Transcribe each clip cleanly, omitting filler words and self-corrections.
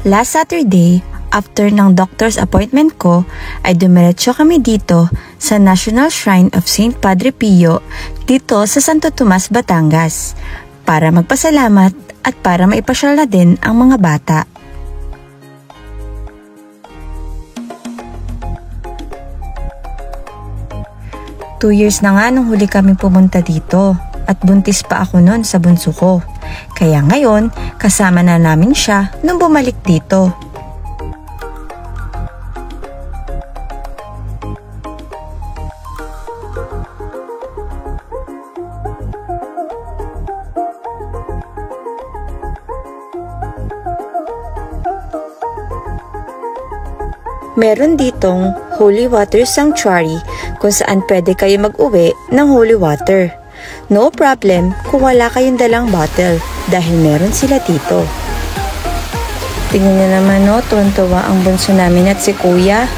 Last Saturday, after ng doctor's appointment ko, ay dumiretso kami dito sa National Shrine of St. Padre Pio dito sa Santo Tomas, Batangas para magpasalamat at para maipasyal na din ang mga bata. Two years na nga nung huli kami pumunta dito at buntis pa ako noon sa bunso ko. Kaya ngayon, kasama na namin siya nung bumalik dito. Meron ditong Holy Water Sanctuary kung saan pwede kayo mag-uwi ng holy water. No problem kung wala kayong dalang bottle dahil meron sila dito. Tingnan niyo naman no, tuwan-tuwa ang bunso namin at si kuya.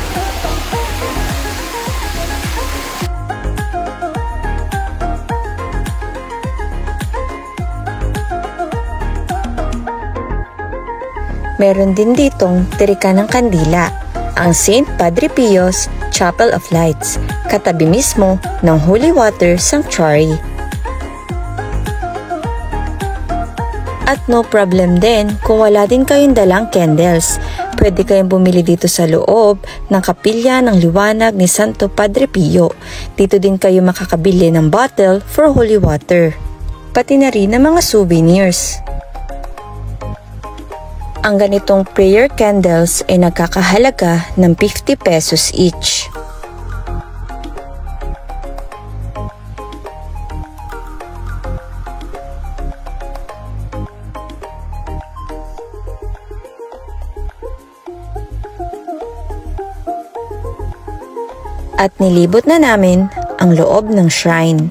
Meron din ditong tirika ng kandila, ang St. Padre Pio's Chapel of Lights, katabi mismo ng Holy Water Sanctuary. At no problem din kung wala din kayong dalang candles. Pwede kayong bumili dito sa loob ng Kapilya ng Liwanag ni Santo Padre Pio. Dito din kayo makakabili ng bottle for holy water. Pati na rin ng mga souvenirs. Ang ganitong prayer candles ay nagkakahalaga ng 50 pesos each. At nilibot na namin ang loob ng shrine.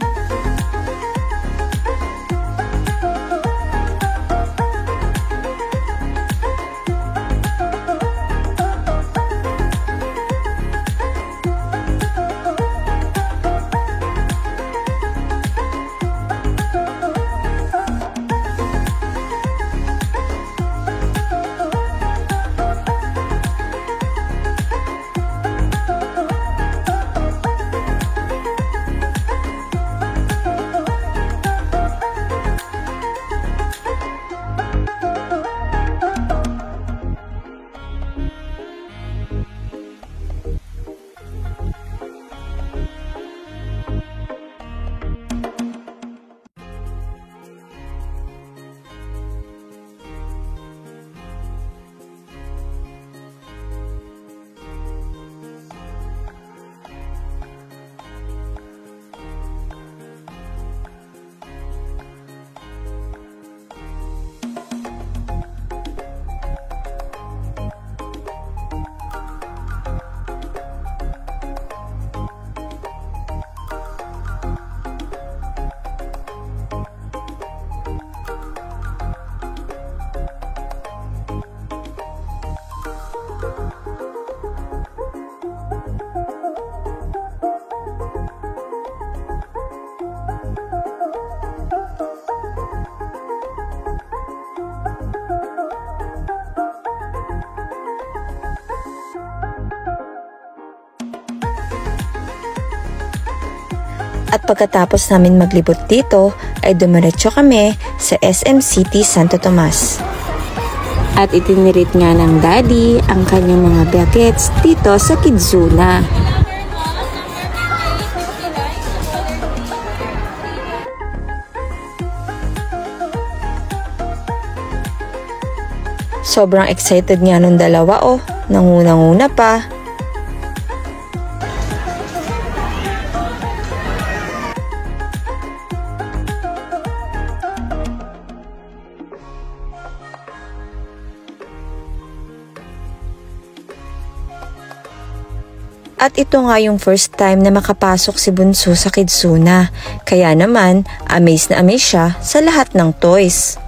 At pagkatapos namin maglibot dito, ay dumiretso kami sa SM City Santo Tomas. At itinirit nga ng daddy ang kanyang mga buckets dito sa Kidzuna. Sobrang excited nga nung dalawa nanguna-nguna pa. At ito nga yung first time na makapasok si Bunso sa Kidzuna. Kaya naman, amazed na amazed siya sa lahat ng toys.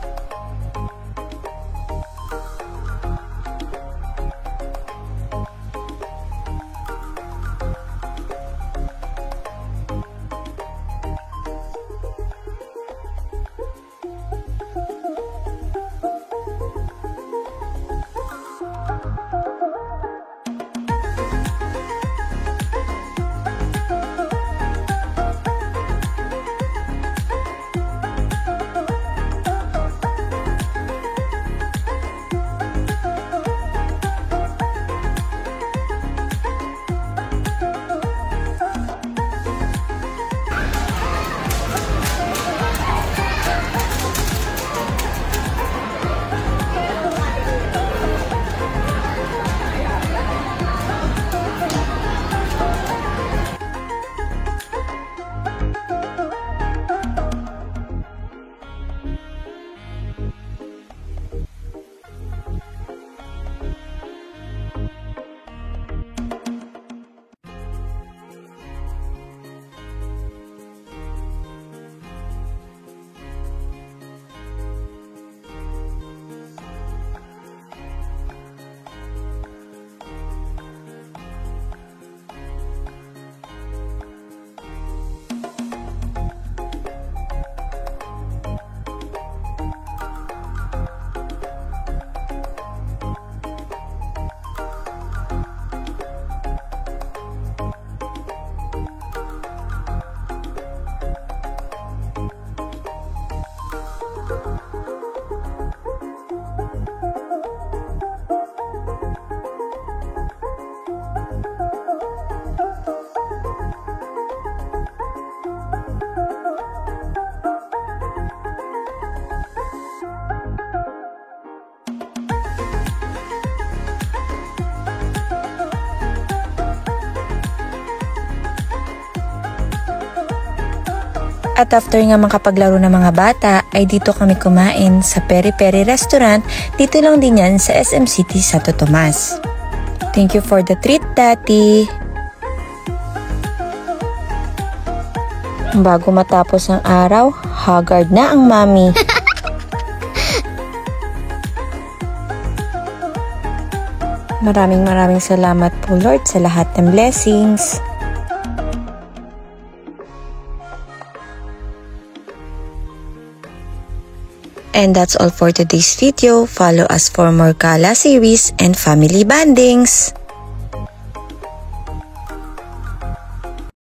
At after nga makapaglaro ng mga bata, ay dito kami kumain sa Peri Peri Restaurant. Dito lang din yan sa SM City, Santo Tomas. Thank you for the treat, Daddy. Bago matapos ang araw, haggard na ang mami. Maraming salamat po, Lord, sa lahat ng blessings. And that's all for today's video. Follow us for more Gala series and family bandings.